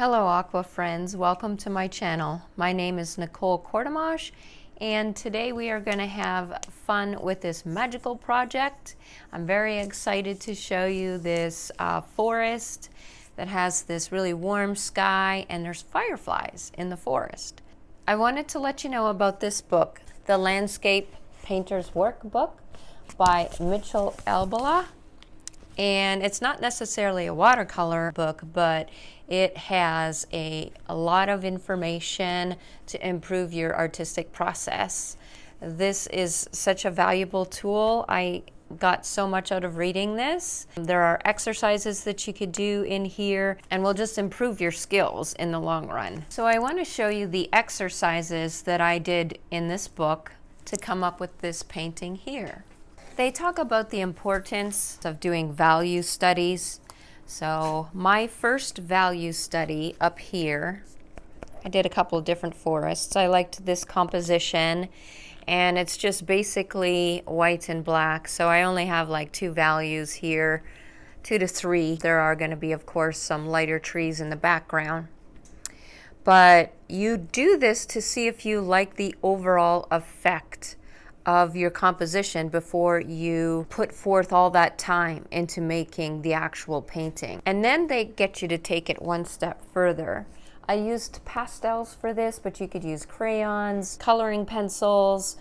Hello aqua friends, welcome to my channel. My name is Nicole and today we are going to have fun with this magical project. I'm very excited to show you this forest that has this really warm sky and there's fireflies in the forest. I wanted to let you know about this book, The Landscape Painter's Workbook by Mitchell Albala. And it's not necessarily a watercolor book, but it has a lot of information to improve your artistic process. This is such a valuable tool. I got so much out of reading this. There are exercises that you could do in here and will just improve your skills in the long run. So I want to show you the exercises that I did in this book to come up with this painting here. They talk about the importance of doing value studies. So my first value study up here, I did a couple of different forests. I liked this composition and it's just basically white and black. So I only have like two values here, 2 to 3. There are going to be, of course, some lighter trees in the background. But you do this to see if you like the overall effect of your composition before you put forth all that time into making the actual painting. And then they get you to take it one step further. I used pastels for this, but you could use crayons, coloring pencils,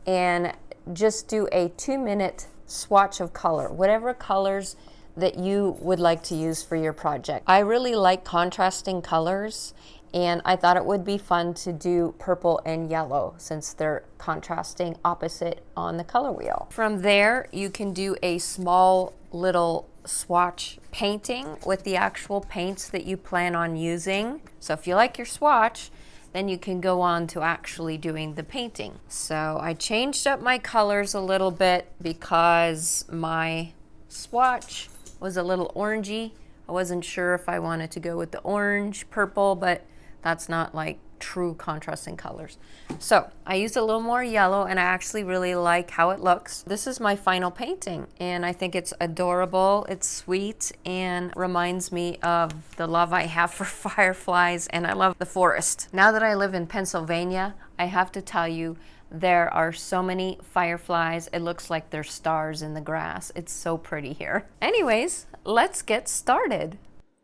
and just do a 2-minute swatch of color, whatever colors that you would like to use for your project. I really like contrasting colors, and I thought it would be fun to do purple and yellow since they're contrasting opposite on the color wheel. From there, you can do a small little swatch painting with the actual paints that you plan on using. So if you like your swatch, then you can go on to actually doing the painting. So I changed up my colors a little bit because my swatch was a little orangey. I wasn't sure if I wanted to go with the orange, purple, but that's not like true contrasting colors. So I used a little more yellow and I actually really like how it looks. This is my final painting and I think it's adorable, it's sweet, and reminds me of the love I have for fireflies, and I love the forest. Now that I live in Pennsylvania, I have to tell you, there are so many fireflies. It looks like there's stars in the grass. It's so pretty here. Anyways, let's get started.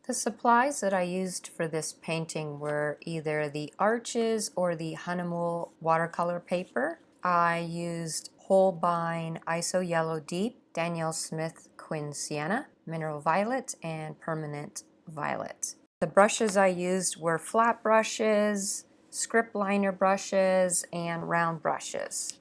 The supplies that I used for this painting were either the arches or the Hahnemuhl watercolor paper. I used Holbein ISO Yellow Deep, Danielle Smith Quin Sienna, Mineral Violet, and Permanent Violet. The brushes I used were flat brushes, script liner brushes, and round brushes.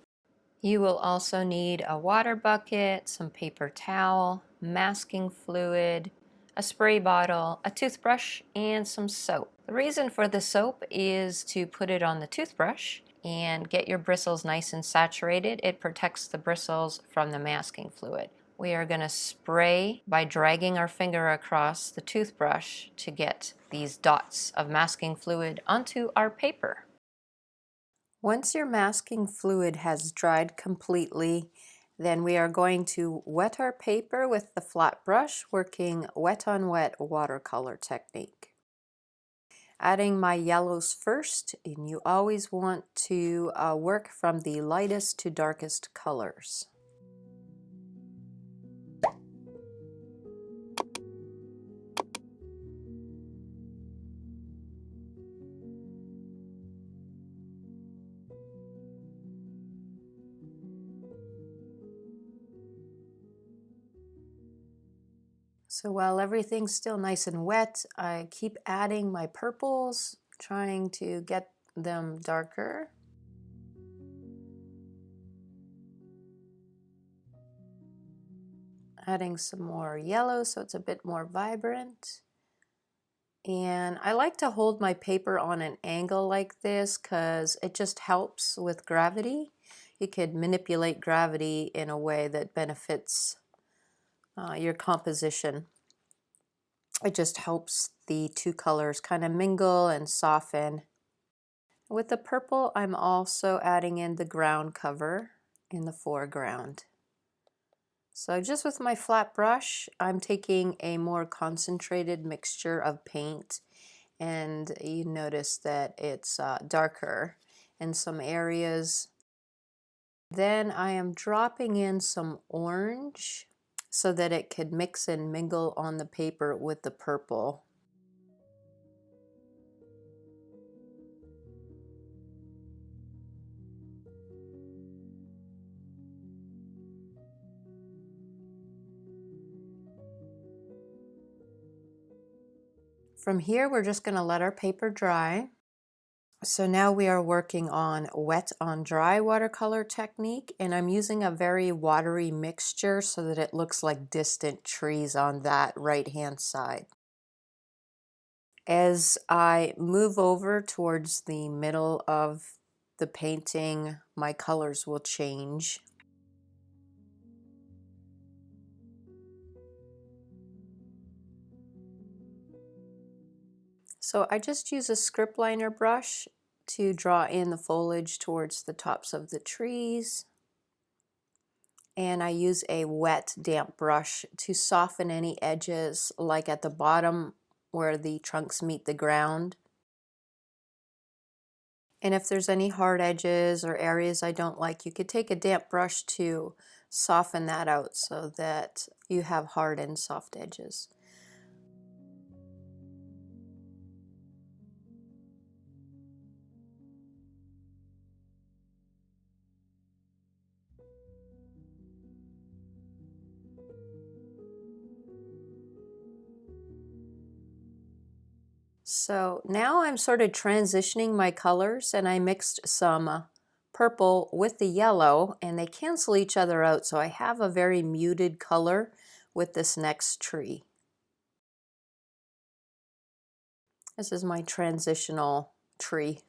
You will also need a water bucket, some paper towel, masking fluid, a spray bottle, a toothbrush, and some soap. The reason for the soap is to put it on the toothbrush and get your bristles nice and saturated. It protects the bristles from the masking fluid. We are going to spray by dragging our finger across the toothbrush to get these dots of masking fluid onto our paper. Once your masking fluid has dried completely, then we are going to wet our paper with the flat brush, working wet on wet watercolor technique. Adding my yellows first, and you always want to work from the lightest to darkest colors. So while everything's still nice and wet, I keep adding my purples, trying to get them darker. Adding some more yellow so it's a bit more vibrant. And I like to hold my paper on an angle like this because it just helps with gravity. You could manipulate gravity in a way that benefits your composition. It just helps the two colors kind of mingle and soften. With the purple, I'm also adding in the ground cover in the foreground. So just with my flat brush, I'm taking a more concentrated mixture of paint and you notice that it's darker in some areas. Then I am dropping in some orange so that it could mix and mingle on the paper with the purple. From here, we're just going to let our paper dry. So now we are working on wet on dry watercolor technique, and I'm using a very watery mixture so that it looks like distant trees on that right-hand side. As I move over towards the middle of the painting, my colors will change. So I just use a script liner brush to draw in the foliage towards the tops of the trees. And I use a wet, damp brush to soften any edges, like at the bottom where the trunks meet the ground. And if there's any hard edges or areas I don't like, you could take a damp brush to soften that out so that you have hard and soft edges. So now I'm sort of transitioning my colors, and I mixed some purple with the yellow, and they cancel each other out, so I have a very muted color with this next tree. This is my transitional tree.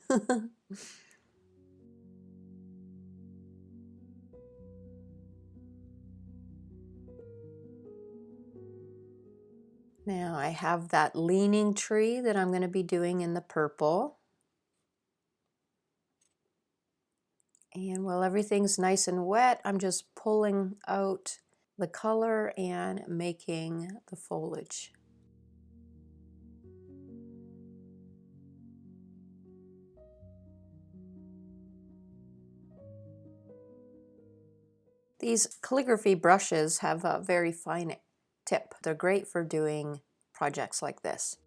Now I have that leaning tree that I'm going to be doing in the purple. And while everything's nice and wet, I'm just pulling out the color and making the foliage. These calligraphy brushes have a very fine tip. They're great for doing projects like this.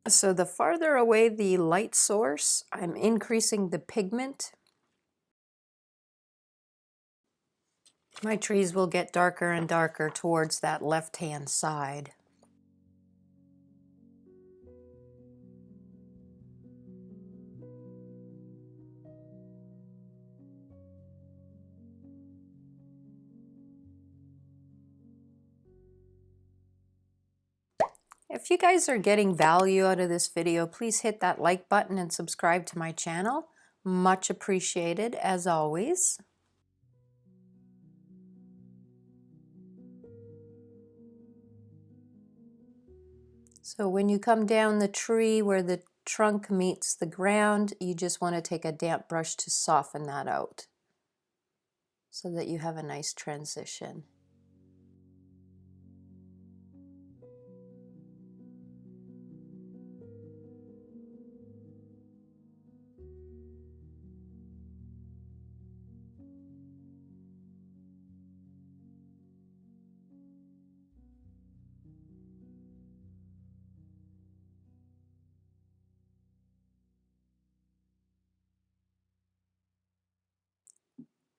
So the farther away the light source, I'm increasing the pigment. My trees will get darker and darker towards that left-hand side. If you guys are getting value out of this video, please hit that like button and subscribe to my channel. Much appreciated, as always. So when you come down the tree where the trunk meets the ground, you just want to take a damp brush to soften that out so that you have a nice transition.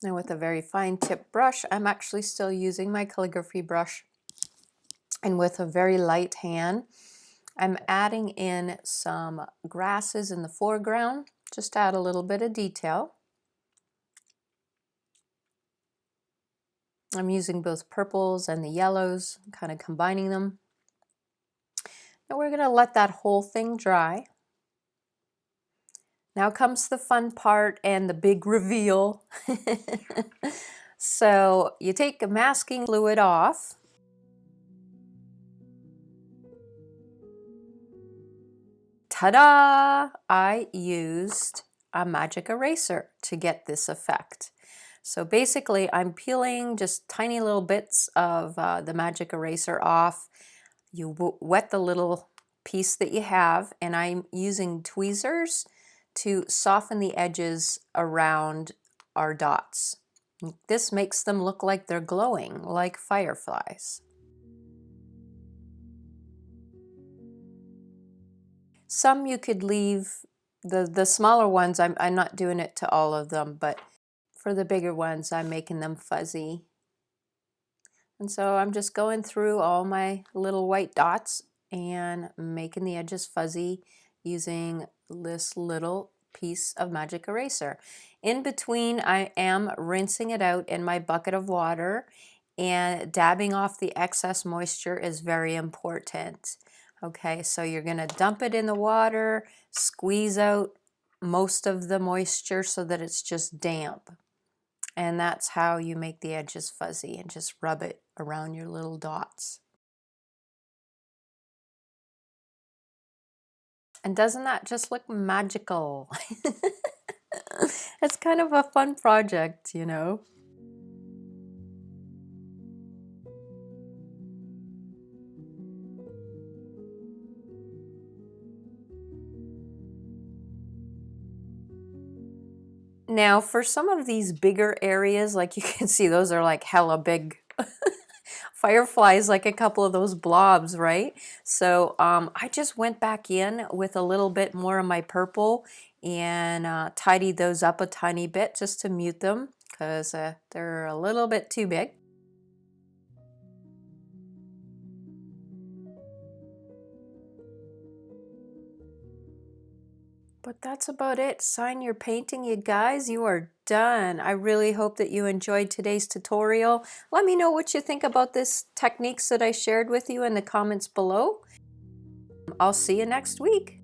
Now with a very fine tip brush, I'm actually still using my calligraphy brush, and with a very light hand, I'm adding in some grasses in the foreground, just to add a little bit of detail. I'm using both purples and the yellows, kind of combining them. Now we're going to let that whole thing dry. Now comes the fun part and the big reveal. So you take a masking fluid off. Ta-da! I used a magic eraser to get this effect. So basically I'm peeling just tiny little bits of the magic eraser off. You wet the little piece that you have, and I'm using tweezers to soften the edges around our dots. This makes them look like they're glowing, like fireflies. Some you could leave, the smaller ones, I'm not doing it to all of them, but for the bigger ones, I'm making them fuzzy. And so I'm just going through all my little white dots and making the edges fuzzy using this little piece of magic eraser. In between, I am rinsing it out in my bucket of water, and dabbing off the excess moisture is very important. Okay, so you're going to dump it in the water, squeeze out most of the moisture so that it's just damp. And that's how you make the edges fuzzy, and just rub it around your little dots. And doesn't that just look magical? It's kind of a fun project, you know. Now for some of these bigger areas, like you can see, those are like hella big fireflies, like a couple of those blobs, right? So I just went back in with a little bit more of my purple and tidied those up a tiny bit just to mute them, because they're a little bit too big. But that's about it. Sign your painting, you guys. You are done. I really hope that you enjoyed today's tutorial. Let me know what you think about this techniques that I shared with you in the comments below. I'll see you next week.